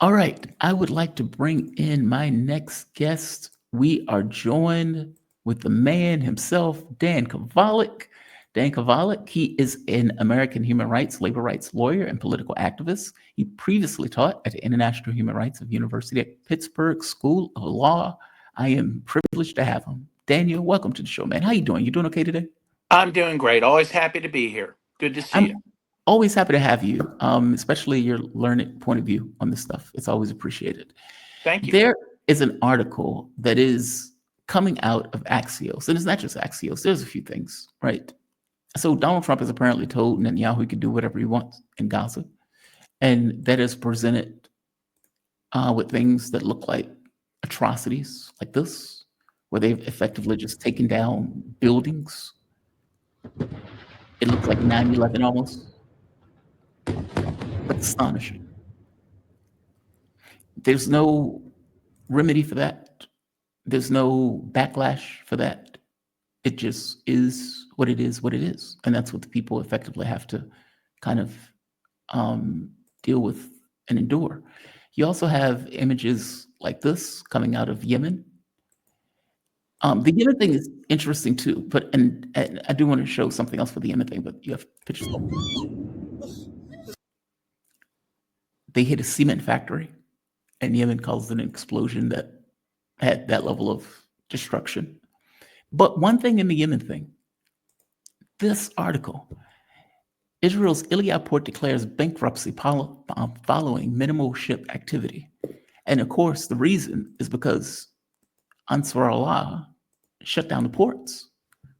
All right, I would like to bring in my next guest. We are joined with the man himself, Dan Kovalik. Dan Kovalik, he is an American human rights, labor rights lawyer and political activist. He previously taught at the International Human Rights of University at Pittsburgh School of Law. I am privileged to have him. Daniel, welcome to the show, man. How you doing? You doing okay today? I'm doing great. Always happy to be here. Good to see you. I'm always happy to have you, especially your learned point of view on this stuff. It's always appreciated. Thank you. There is an article that is coming out of Axios, and it's not just Axios. There's a few things, right? So Donald Trump has apparently told Netanyahu he can do whatever he wants in Gaza, and that is presented with things that look like atrocities like this, where they've effectively just taken down buildings. It looks like 9/11 almost, but astonishing. There's no remedy for that. There's no backlash for that. It just is what it is, what it is. And that's what the people effectively have to kind of deal with and endure. You also have images like this coming out of Yemen. The Yemen thing is interesting too, but and I do want to show something else for the Yemen thing, but you have pictures. They hit a cement factory, and Yemen caused an explosion that had that level of destruction. But one thing in the Yemen thing, this article, Israel's Iliad port declares bankruptcy following minimal ship activity. And of course, the reason is because Ansar Allah shut down the ports.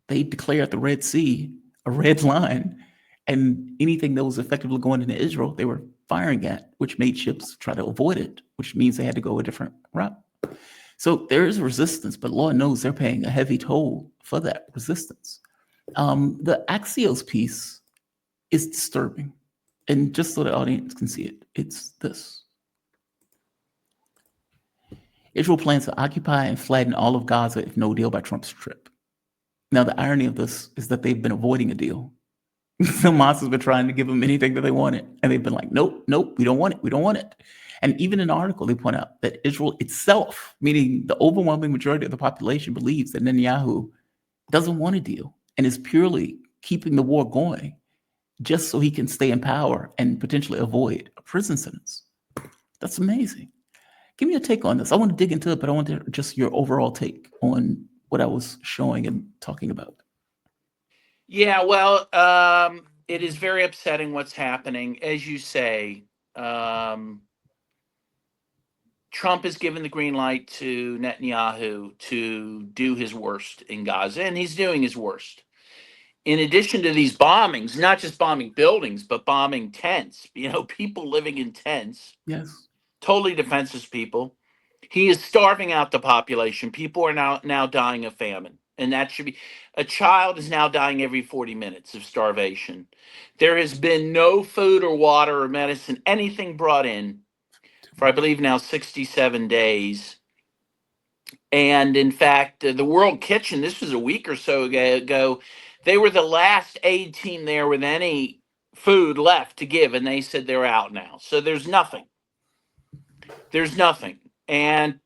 They declared the Red Sea a red line, and anything that was effectively going into Israel, they were firing at, which made ships try to avoid it, which means they had to go a different route. So there is resistance, but Lord knows they're paying a heavy toll for that resistance. The Axios piece is disturbing. And just so the audience can see it, it's this. Israel plans to occupy and flatten all of Gaza if no deal by Trump's trip. Now, the irony of this is that they've been avoiding a deal. Hamas has been trying to give them anything that they wanted, and they've been like, nope, nope, we don't want it, we don't want it. And even in the article, they point out that Israel itself, meaning the overwhelming majority of the population, believes that Netanyahu doesn't want a deal and is purely keeping the war going just so he can stay in power and potentially avoid a prison sentence. That's amazing. Give me a take on this. I want to dig into it, but I want just your overall take on what I was showing and talking about. Yeah, well, it is very upsetting what's happening. As you say, Trump has given the green light to Netanyahu to do his worst in Gaza, and he's doing his worst. In addition to these bombings, not just bombing buildings, but bombing tents, people living in tents, Yes. totally defenseless people. He is starving out the population. People are now dying of famine. And that should be a child is now dying every 40 minutes of starvation. There has been no food or water or medicine, anything brought in for, I believe, now 67 days. And in fact, the World Kitchen, this was a week or so ago, they were the last aid team there with any food left to give. And they said they're out now. So there's nothing. There's nothing. And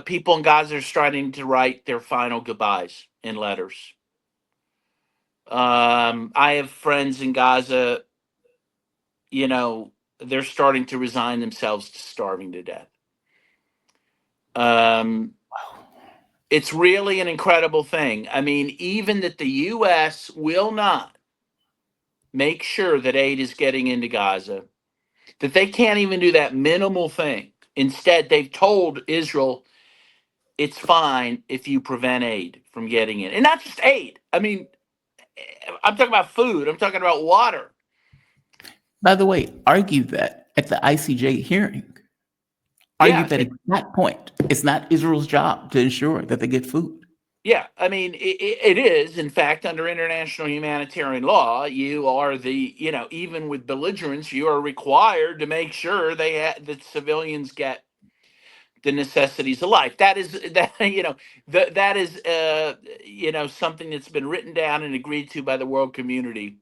people in Gaza are starting to write their final goodbyes in letters. I have friends in Gaza, they're starting to resign themselves to starving to death. It's really an incredible thing. I mean, even that the U.S. will not make sure that aid is getting into Gaza, that they can't even do that minimal thing. Instead, they've told Israel, it's fine if you prevent aid from getting in. And not just aid. I mean, I'm talking about food. I'm talking about water. By the way, argue that at the ICJ hearing. Argue that at that point, it's not Israel's job to ensure that they get food. Yeah, I mean, it is. In fact, under international humanitarian law, you are even with belligerents, you are required to make sure that civilians get the necessities of life. That is something that's been written down and agreed to by the world community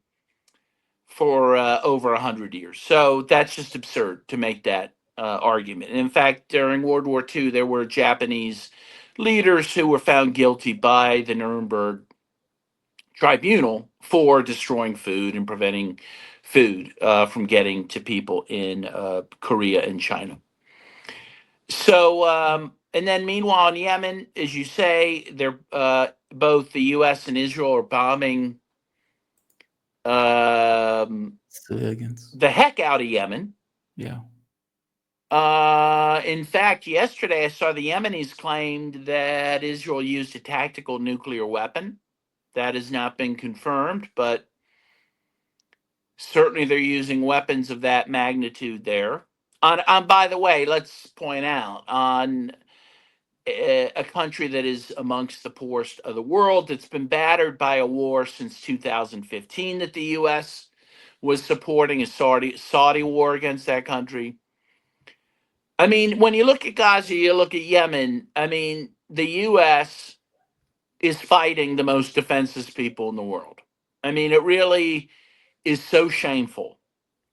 for over 100 years. So that's just absurd to make that argument. And in fact, during World War II, there were Japanese leaders who were found guilty by the Nuremberg tribunal for destroying food and preventing food from getting to people in Korea and China. So, and then meanwhile in Yemen, as you say, they're both the U.S. and Israel are bombing Civilians. the heck out of Yemen. Yeah. In fact, yesterday I saw the Yemenis claimed that Israel used a tactical nuclear weapon. That has not been confirmed, but certainly they're using weapons of that magnitude there. On by the way, let's point out on a country that is amongst the poorest of the world, that's been battered by a war since 2015 that the U.S. was supporting, a Saudi war against that country. I mean, when you look at Gaza, you look at Yemen. I mean, the U.S. is fighting the most defenseless people in the world. I mean, it really is so shameful.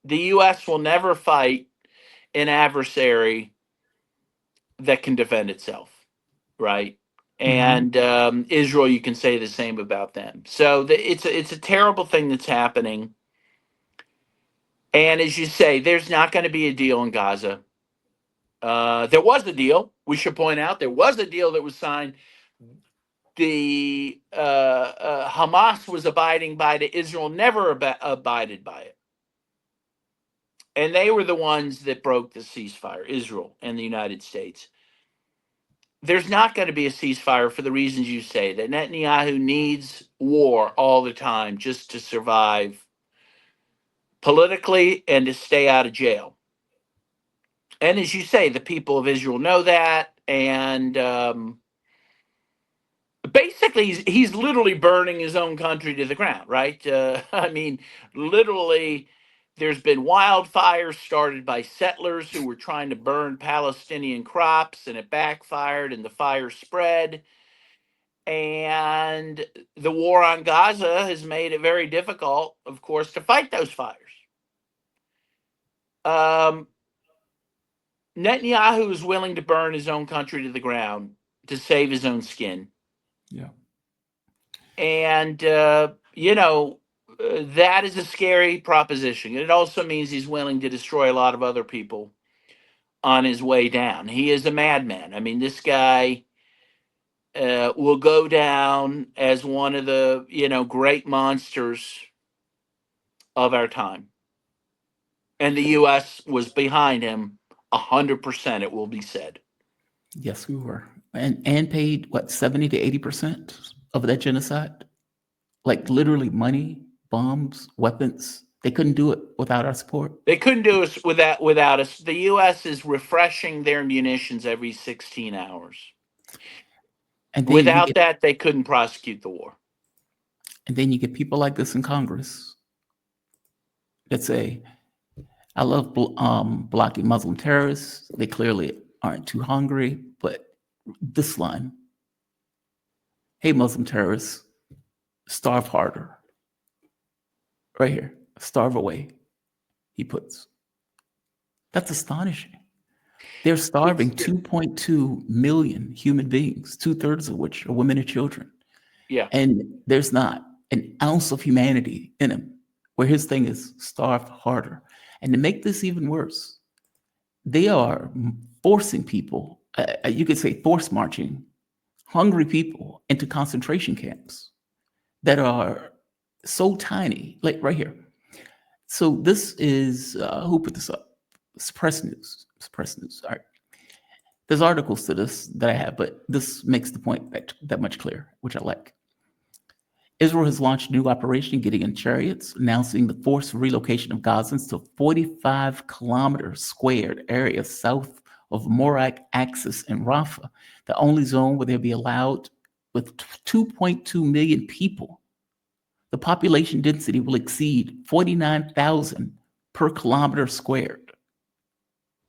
The U.S. will never fight an adversary that can defend itself, right? And Israel, you can say the same about them. So it's a terrible thing that's happening. And as you say, there's not going to be a deal in Gaza. There was a deal. We should point out there was a deal that was signed. The Hamas was abiding by it. Israel never abided by it. And they were the ones that broke the ceasefire, Israel and the United States. There's not going to be a ceasefire for the reasons you say, that Netanyahu needs war all the time just to survive politically and to stay out of jail. And as you say, the people of Israel know that. And basically, he's literally burning his own country to the ground, right? I mean, literally, there's been wildfires started by settlers who were trying to burn Palestinian crops, and it backfired, and the fire spread. And the war on Gaza has made it very difficult, of course, to fight those fires. Netanyahu is willing to burn his own country to the ground to save his own skin. Yeah. And, that is a scary proposition. It also means he's willing to destroy a lot of other people on his way down. He is a madman. I mean, this guy will go down as one of the, great monsters of our time. And the U.S. was behind him 100%, it will be said. Yes, we were. And paid, what, 70 to 80% of that genocide? Like literally money, bombs, weapons. They couldn't do it without our support. They couldn't do it without us. The U.S. is refreshing their munitions every 16 hours. And then Without that, they couldn't prosecute the war. And then you get people like this in Congress that say, I love blocking Muslim terrorists. They clearly aren't too hungry, but this line, hey, Muslim terrorists, starve harder. Right here, starve away, he puts. That's astonishing. They're starving 2.2 million human beings, 2/3 of which are women and children. Yeah. And there's not an ounce of humanity in him, where his thing is starve harder. And to make this even worse, they are forcing people, you could say force marching, hungry people into concentration camps that are so tiny, like right here. So this is, who put this up? Suppress News. All right. There's articles to this that I have, but this makes the point that much clearer, which I like. Israel has launched a new operation, Gideon Chariots, announcing the forced relocation of Gazans to 45 kilometer squared area south of Morak Axis in Rafah, the only zone where they'll be allowed with 2.2 million people. The population density will exceed 49,000 per kilometer squared.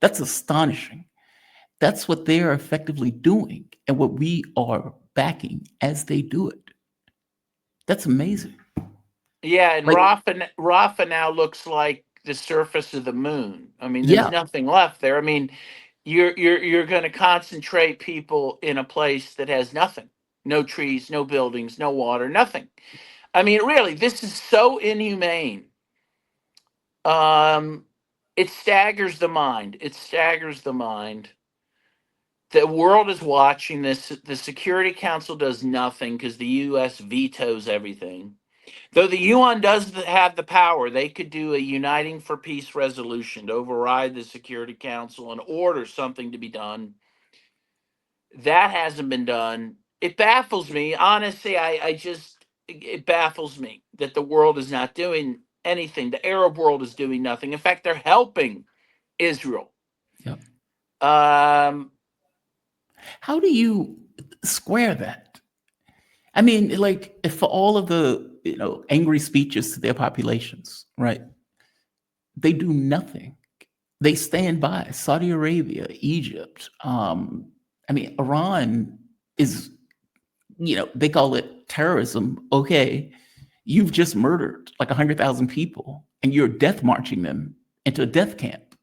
That's astonishing. That's what they are effectively doing and what we are backing as they do it. That's amazing. Yeah, and Like, Rafah now looks like the surface of the moon. I mean, there's Yeah. nothing left there. I mean, you're going to concentrate people in a place that has nothing. No trees, no buildings, no water, nothing. I mean, really, this is so inhumane. Um, it staggers the mind. It staggers the mind. The world is watching this. The Security Council does nothing because the U.S. vetoes everything. Though the UN does have the power, they could do a uniting for peace resolution to override the Security Council and order something to be done. That hasn't been done. It baffles me. Honestly, I just, it baffles me that the world is not doing anything. The Arab world is doing nothing. In fact, they're helping Israel. Yeah. Um, How do you square that? I mean, like, if for all of the angry speeches to their populations, right? They do nothing. They stand by. Saudi Arabia, Egypt. I mean, Iran is, they call it terrorism. Okay, you've just murdered like 100,000 people, and you're death marching them into a death camp.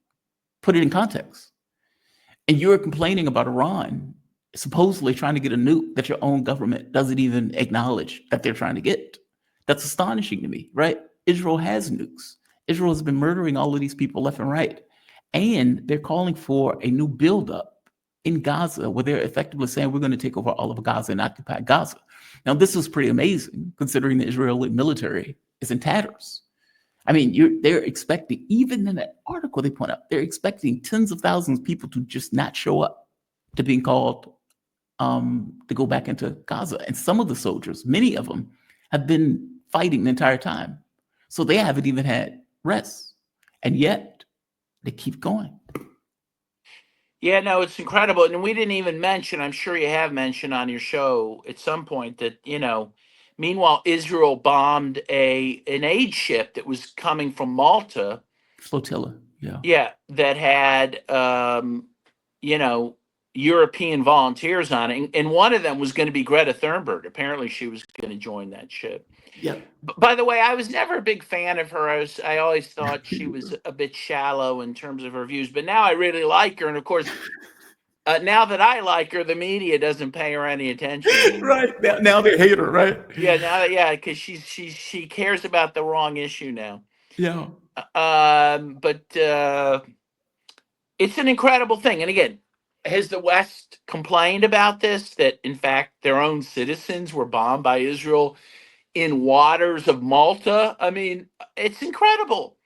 Put it in context. And you're complaining about Iran supposedly trying to get a nuke that your own government doesn't even acknowledge that they're trying to get. That's astonishing to me, right? Israel has nukes. Israel has been murdering all of these people left and right. And they're calling for a new buildup in Gaza where they're effectively saying we're going to take over all of Gaza and occupy Gaza. Now, this is pretty amazing considering the Israeli military is in tatters. I mean, they're expecting, even in that article they point out, they're expecting tens of thousands of people to just not show up to being called to go back into Gaza. And some of the soldiers, many of them, have been fighting the entire time. So they haven't even had rest. And yet they keep going. yeah, no, it's incredible. And we didn't even mention, I'm sure you have mentioned on your show at some point that, meanwhile, Israel bombed an aid ship that was coming from Malta. Flotilla, yeah. Yeah, that had you know, European volunteers on it, and one of them was going to be Greta Thunberg. Apparently, she was going to join that ship. Yeah. By the way, I was never a big fan of her. I always thought she was a bit shallow in terms of her views, but now I really like her. And of course, now that I like her, the media doesn't pay her any attention anymore. Right. Now they hate her, right? Yeah, because she cares about the wrong issue now. Yeah. But it's an incredible thing. And again, has the West complained about this? That in fact their own citizens were bombed by Israel in waters of Malta? I mean, it's incredible.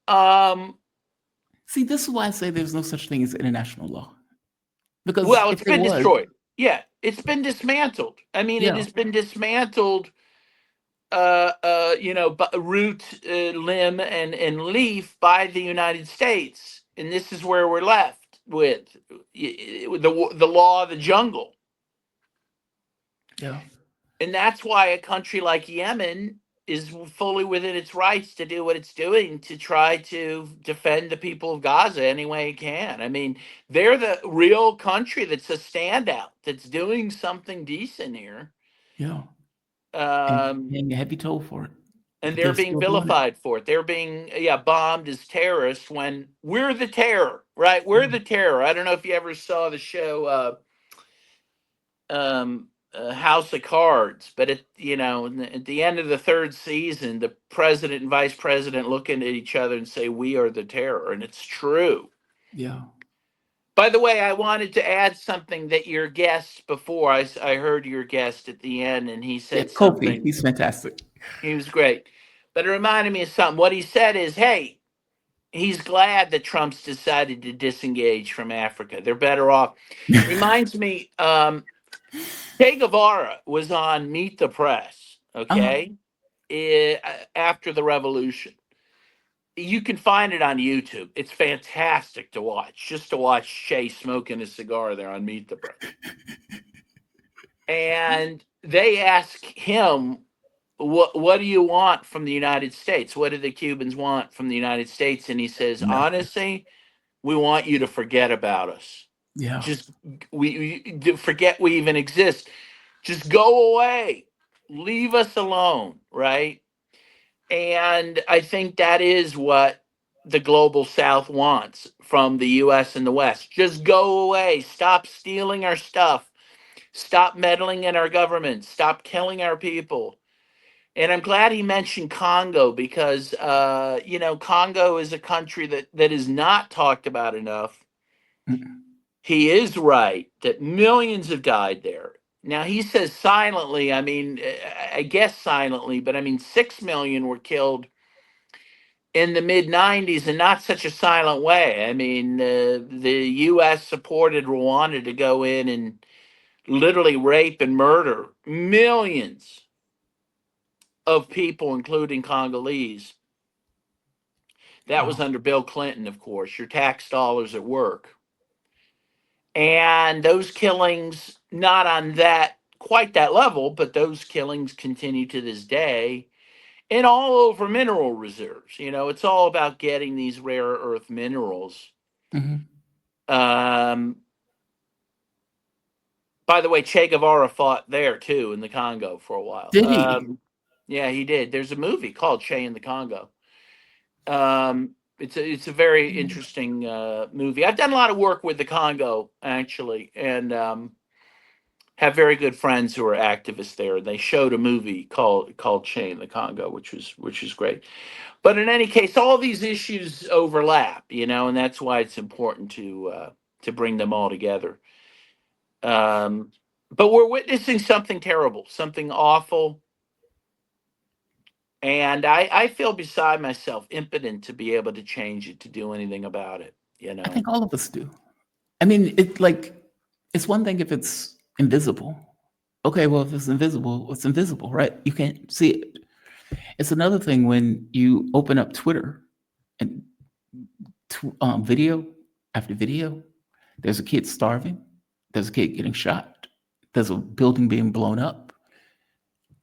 Um, See, this is why I say there's no such thing as international law. Because well, if it's there been was, destroyed. Yeah, it's been dismantled. I mean, it yeah, has been dismantled. Root, limb, and leaf by the United States, and this is where we're left with the law of the jungle. yeah, And that's why a country like Yemen is fully within its rights to do what it's doing to try to defend the people of Gaza any way it can. I mean, they're the real country that's a standout, that's doing something decent here. yeah. And Um, paying a heavy toll for it. and But they're they're being still doing it. vilified for it. They're being bombed as terrorists when we're the terror, right? We're the terror. I don't know if you ever saw the show House of Cards, but at the end of the third season, the president and vice president look into each other and say, "We are the terror," and it's true. Yeah. By the way, I wanted to add something that your guest before I heard your guest at the end, and he Yeah. said Kofi, something. he's fantastic. He was great, but it reminded me of something. What he said is, "Hey, he's glad that Trump's decided to disengage from Africa. They're better off." Reminds me, Che Guevara was on Meet the Press, Uh-huh. okay, after the revolution. You can find it on YouTube. It's fantastic to watch, just to watch Che smoking a cigar there on Meet the Press. And they ask him, what do you want from the United States? What do the Cubans want from the United States? And he says, Nothing. honestly, we want you to forget about us. Yeah. Just forget we even exist. Just go away. Leave us alone, right? And I think that is what the global South wants from the US and the West. Just go away. Stop stealing our stuff. Stop meddling in our government. Stop killing our people. And I'm glad he mentioned Congo because, Congo is a country that is not talked about enough. Mm. He is right that millions have died there. Now, he says silently, I mean, I guess silently, but I mean, 6 million were killed in the mid 90s and not such a silent way. I mean, the U.S. supported Rwanda to go in and literally rape and murder millions of people, including Congolese. That was Wow. under Bill Clinton, of course, your tax dollars at work. And those killings, not on that quite that level, but those killings continue to this day and all over mineral reserves. It's all about getting these rare earth minerals. Hmm. Um, by the way, Che Guevara fought there too in the Congo for a while. Did he? Yeah, he did. There's a movie called Che in the Congo. It's a very interesting movie. I've done a lot of work with the Congo actually, and have very good friends who are activists there. They showed a movie called Che in the Congo, which is great. But in any case, all these issues overlap, and that's why it's important to bring them all together. Um, but we're witnessing something terrible, something awful, and I feel beside myself, impotent to be able to change it, to do anything about it. I think all of us do. I mean, it's one thing if it's invisible. Okay, well, if it's invisible, it's invisible, right? You can't see it. It's another thing when you open up Twitter and video after video. There's a kid starving. There's a kid getting shot. There's a building being blown up,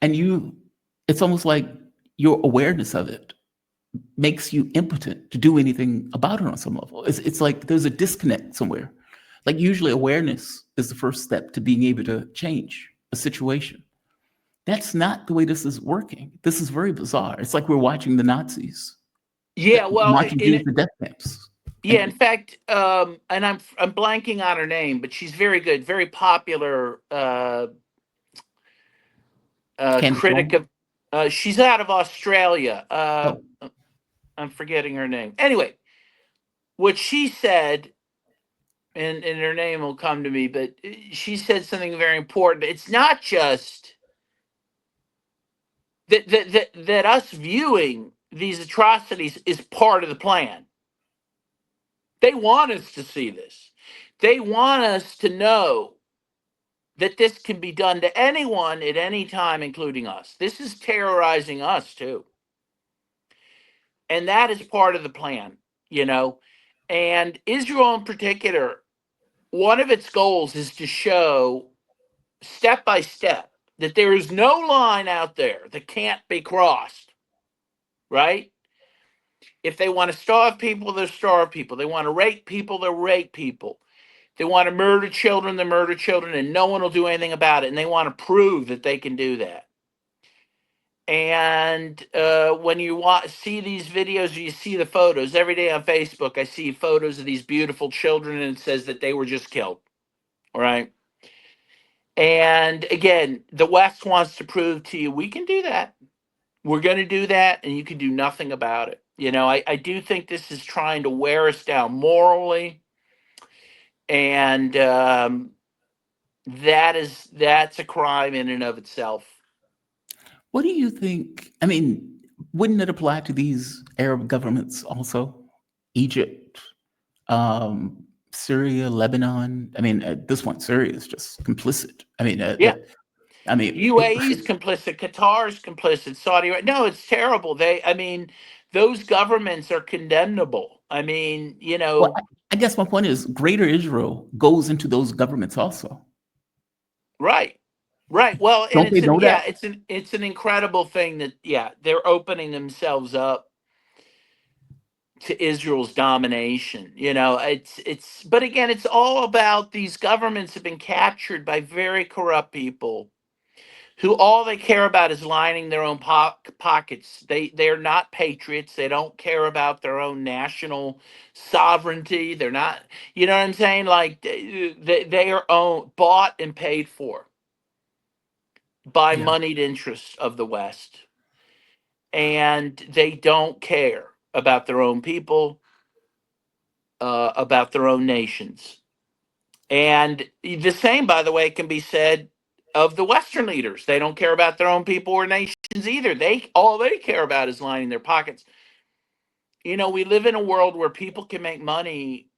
and it's almost like your awareness of it makes you impotent to do anything about it on some level. It's like there's a disconnect somewhere. Like usually awareness is the first step to being able to change a situation. That's not the way this is working. This is very bizarre. It's like we're watching the Nazis, Yeah, well, marching in dudes to death camps. yeah, in And fact, and I'm blanking on her name, but she's very good, very popular Candace critic Owens. of. She's out of Australia. Oh, I'm forgetting her name. Anyway, what she said, and her name will come to me, but she said something very important. It's not just that us viewing these atrocities is part of the plan. They want us to see this. They want us to know that this can be done to anyone at any time, including us. This is terrorizing us too. And that is part of the plan, you know. And Israel in particular, one of its goals is to show step by step that there is no line out there that can't be crossed, right? If they want to starve people, they'll starve people. They want to rape people, they'll rape people. They want to murder children, they murder children, and no one will do anything about it. And they want to prove that they can do that. And when you see these videos, you see the photos every day on Facebook. I see photos of these beautiful children, and it says that they were just killed. All right. And again, the West wants to prove to you we can do that. We're going to do that, and you can do nothing about it. I do think this is trying to wear us down morally, and that's a crime in and of itself. what do you think? I mean, wouldn't it apply to these Arab governments also? Egypt, Syria, Lebanon. I mean, at this point, Syria is just complicit. I mean, Yeah, I mean, UAE's complicit, Qatar's complicit, Saudi Arabia. No, it's terrible. I mean, those governments are condemnable. I mean, well, I guess my point is, Greater Israel goes into those governments also. right, right. Well, and Don't they know that? it's an incredible thing that they're opening themselves up to Israel's domination. But again, it's all about these governments have been captured by very corrupt people who all they care about is lining their own pockets. They're not patriots. They don't care about their own national sovereignty. They're not, you know what I'm saying? Like they are bought and paid for by Yeah. moneyed interests of the West, and they don't care about their own people, about their own nations. And the same, by the way, can be said of the Western leaders. They don't care about their own people or nations either. They care about is lining their pockets. You know, we live in a world where people can make money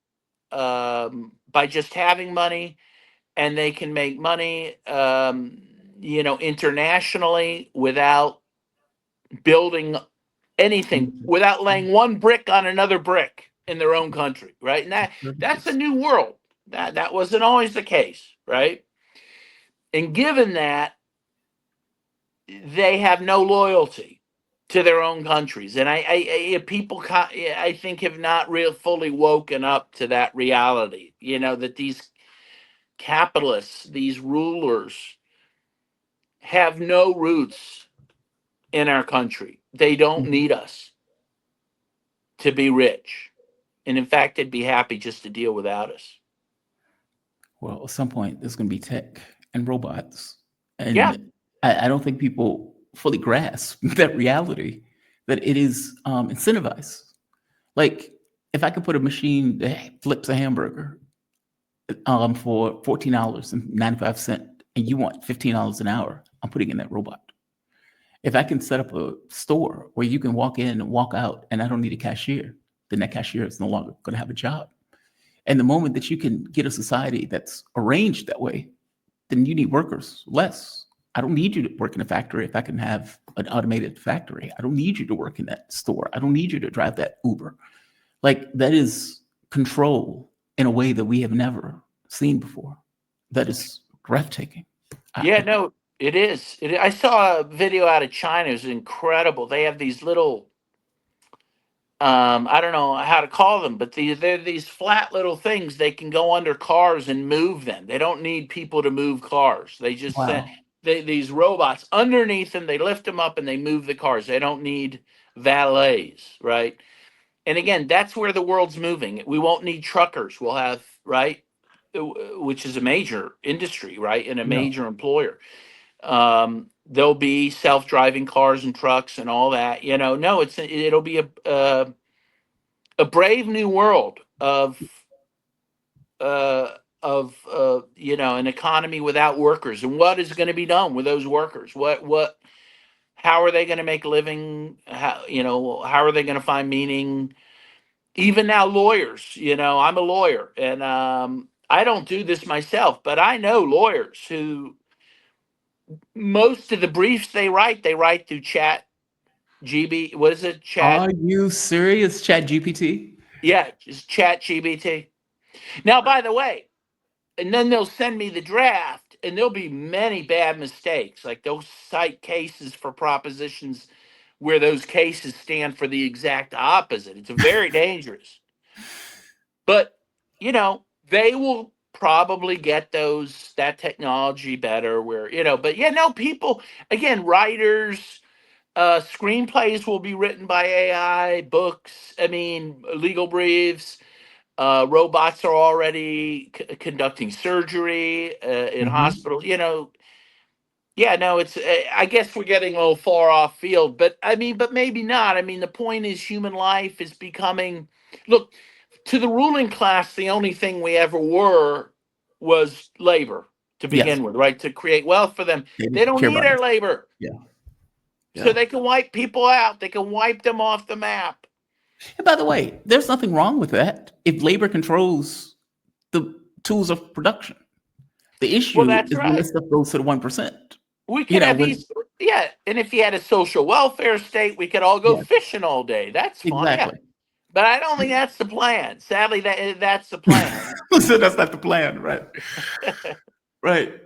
by just having money, and they can make money, internationally without building anything, without laying one brick on another brick in their own country, right? And that's a new world. That wasn't always the case, right? And given that, they have no loyalty to their own countries, and people, I think, have not real fully woken up to that reality. You know, that these capitalists, these rulers, have no roots in our country. They don't Mhm. need us to be rich, and in fact, they'd be happy just to deal without us. Well, at some point, there's going to be tech and robots. Yeah, And I don't think people fully grasp that reality, that it is incentivized. Like, if I could put a machine that flips a hamburger for $14.95, and you want $15 an hour, I'm putting in that robot. If I can set up a store where you can walk in and walk out and I don't need a cashier, then that cashier is no longer going to have a job. And the moment that you can get a society that's arranged that way, then you need workers less. I don't need you to work in a factory if I can have an automated factory. I don't need you to work in that store. I don't need you to drive that Uber. Like, that is control in a way that we have never seen before. That is breathtaking. yeah, I, no, it is. I saw a video out of China. It was incredible. They have these little, I don't know how to call them, but they're these flat little things. They can go under cars and move them. They don't need people to move cars. They just send wow. these robots underneath them. They lift them up and they move the cars. They don't need valets, right? And again, that's where the world's moving. We won't need truckers. We'll have, right, which is a major industry, right, and a Yeah. major employer. There'll be self-driving cars and trucks and all that. You know, no, it'll be a brave new world uh, an economy without workers. And what is going to be done with those workers? How are they going to make a living? How are they going to find meaning? Even now, lawyers. You know, I'm a lawyer, and I don't do this myself, but I know lawyers who most of the briefs they write through Chat GB. What is it? Chat? Are you serious, Chat GPT? Yeah, just Chat GBT. Now, by the way, and then they'll send me the draft, and there'll be many bad mistakes. Like they'll cite cases for propositions where those cases stand for the exact opposite. It's very dangerous. But they will probably get that technology better. But yeah, no, people, again, writers, screenplays will be written by AI, books. I mean, legal briefs. Robots are already conducting surgery in Mhm. hospitals. Yeah, no, it's. I guess we're getting a little far off field, but I mean, but maybe not. I mean, the point is, human life is becoming. Look, to the ruling class, the only thing we ever were was labor to Yes. begin with, right? To create wealth for them. They They didn't don't care need about our us. labor, Yeah. so Yeah. they can wipe people out. They can wipe them off the map. And by the way, there's nothing wrong with that if labor controls the tools of production. The Well, issue that's is when right. this stuff goes to the 1%. We You could know, have when these, yeah. And if you had a social welfare state, we could all go yeah, fishing all day. That's fun, yeah. exactly. But I don't think that's the plan. Sadly, that's the plan. So that's not the plan, right? Right.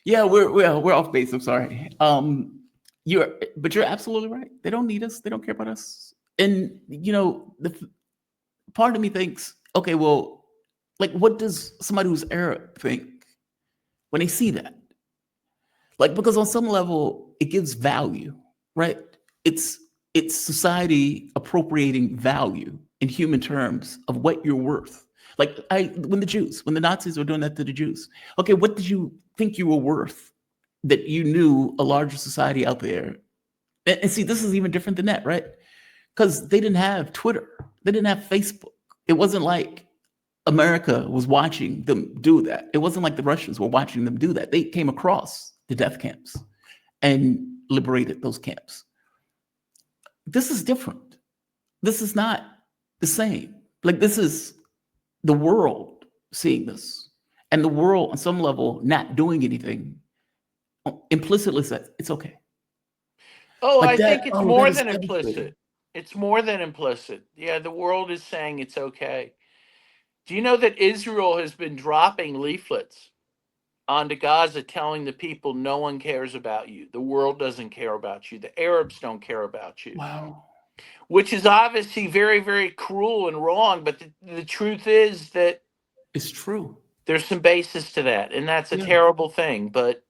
Yeah, we're off base. I'm sorry. But you're absolutely right. They don't need us. They don't care about us. And the part of me thinks, okay, well, like, what does somebody who's Arab think when they see that? Like, because on some level, it gives value, right? It's it's society appropriating value in human terms of what you're worth. Like when the Nazis were doing that to the Jews, okay, what did you think you were worth that you knew a larger society out there? And see, this is even different than that, right? Because they didn't have Twitter, they didn't have Facebook. It wasn't like America was watching them do that. It wasn't like the Russians were watching them do that. They came across the death camps and liberated those camps. This is different. This is not the same. Like, this is the world seeing this, and the world on some level not doing anything implicitly says it's okay. Oh, Like I that. think it's Oh, that more is than devastating. implicit. It's more than implicit. Yeah, the world is saying it's okay. Do you know that Israel has been dropping leaflets onto Gaza telling the people no one cares about you? The world doesn't care about you. The Arabs don't care about you. Wow. Which is obviously very, very cruel and wrong. But the truth is that It's true. there's some basis to that. And that's a Yeah. terrible thing. But,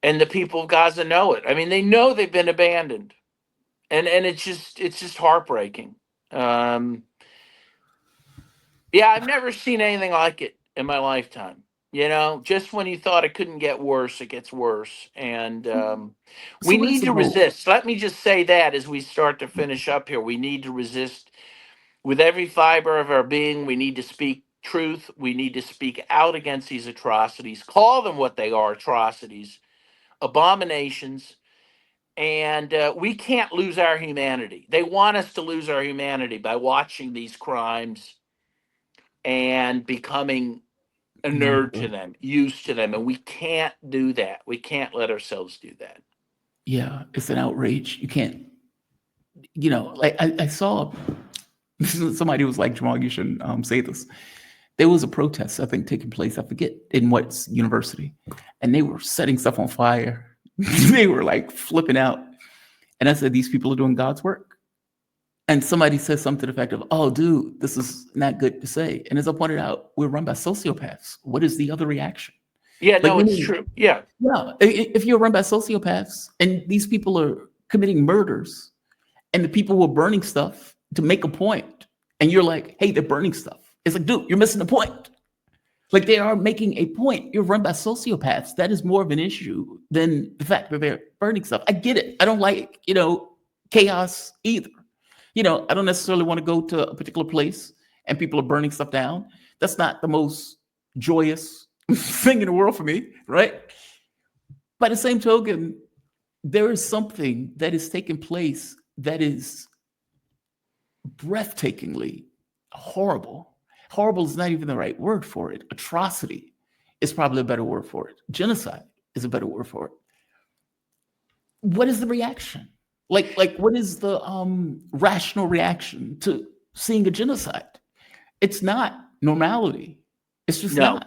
and the people of Gaza know it. I mean, they know they've been abandoned. And it's just heartbreaking. Yeah, I've never seen anything like it in my lifetime. Just when you thought it couldn't get worse, it gets worse. And So we what is need the to goal? resist. Let me just say that as we start to finish up here, we need to resist with every fiber of our being. We need to speak truth. We need to speak out against these atrocities, call them what they are: atrocities, abominations. And we can't lose our humanity. They want us to lose our humanity by watching these crimes and becoming inured to them, used to them. And we can't do that. We can't let ourselves do that. Yeah, it's an outrage. You can't, like I saw somebody was like, Jamal, you shouldn't say this. There was a protest, I think, taking place, I forget in what university, and they were setting stuff on fire. They were like flipping out. And I said, these people are doing God's work. And somebody said something to the effect of, oh, dude, this is not good to say. And as I pointed out, we're run by sociopaths. What is the other reaction? Yeah, Like, no, it's true. Yeah. yeah, if you're run by sociopaths and these people are committing murders and the people were burning stuff to make a point, and you're like, hey, they're burning stuff. It's like, dude, you're missing the point. Like, they are making a point. You're run by sociopaths. That is more of an issue than the fact that they're burning stuff. I get it. I don't like, chaos either. I don't necessarily want to go to a particular place and people are burning stuff down. That's not the most joyous thing in the world for me, right? By the same token, there is something that is taking place that is breathtakingly horrible. Horrible is not even the right word for it. Atrocity is probably a better word for it. Genocide is a better word for it. What is the reaction? Like what is the rational reaction to seeing a genocide? It's not normality. It's just No. not.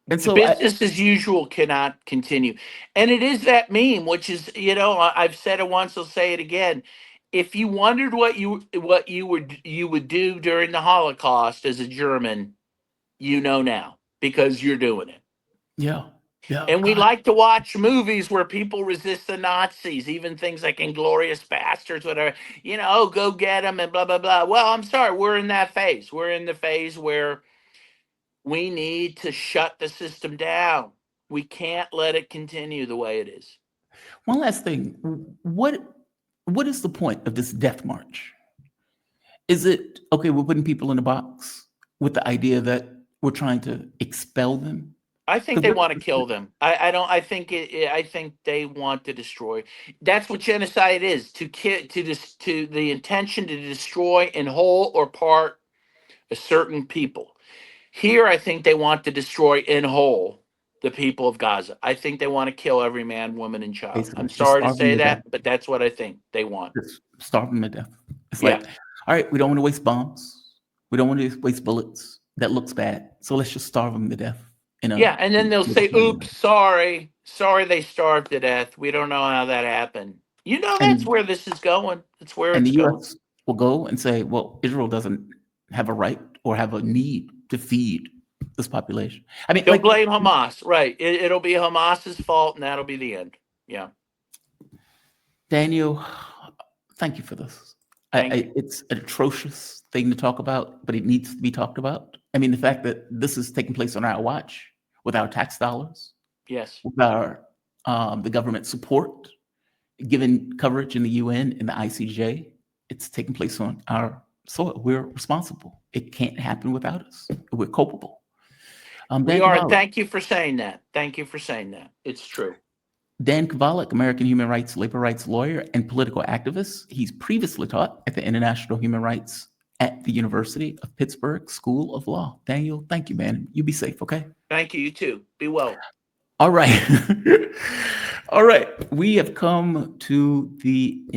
And so Business as usual cannot continue. And it is that meme, which is, I've said it once, I'll say it again. If you wondered what you would do during the Holocaust as a German, you know now because you're doing it. yeah, yeah, And we like to watch movies where people resist the Nazis, even things like Inglorious Bastards, whatever, oh, go get them and blah, blah, blah. Well, I'm sorry, we're in that phase. We're in the phase where we need to shut the system down. We can't let it continue the way it is. One last thing. What is the point of this death march? Is it okay, we're putting people in a box with the idea that we're trying to expel them? I think they Because want to kill them. I don't. I think I think they want to destroy. That's what genocide is: to kill, to the intention to destroy in whole or part a certain people. Here, I think they want to destroy in whole the people of Gaza. I think they want to kill every man, woman, and child. basically I'm just sorry to starve them say to death. that, but that's what I think they want. Just starve them to death. It's Yeah. like, all right, we don't want to waste bombs. We don't want to waste bullets. That looks bad. So let's just starve them to death. Yeah, and then they'll say, And "Oops, sorry, sorry, they starved to death. We don't know how that happened." That's where this is going. That's where the it's going. U.S. will go and say, well, Israel doesn't have a right or have a need to feed this population. I mean, They'll like, blame Hamas, right? It'll be Hamas's fault, and that'll be the end. Yeah. Daniel, thank you for this. Thank you. It's an atrocious thing to talk about, but it needs to be talked about. I mean, the fact that this is taking place on our watch with our tax dollars, Yes. with our the government support, given coverage in the UN and the ICJ, it's taking place on our soil. We're responsible. It can't happen without us. We're culpable. We Dan are. Kovalik. Thank you for saying that. Thank you for saying that. It's true. Dan Kovalik, American human rights, labor rights lawyer and political activist. He's previously taught at the International Human Rights at the University of Pittsburgh School of Law. Daniel, thank you, man. You be safe, okay? Thank you. You too. Be well. All right. All right. We have come to the end.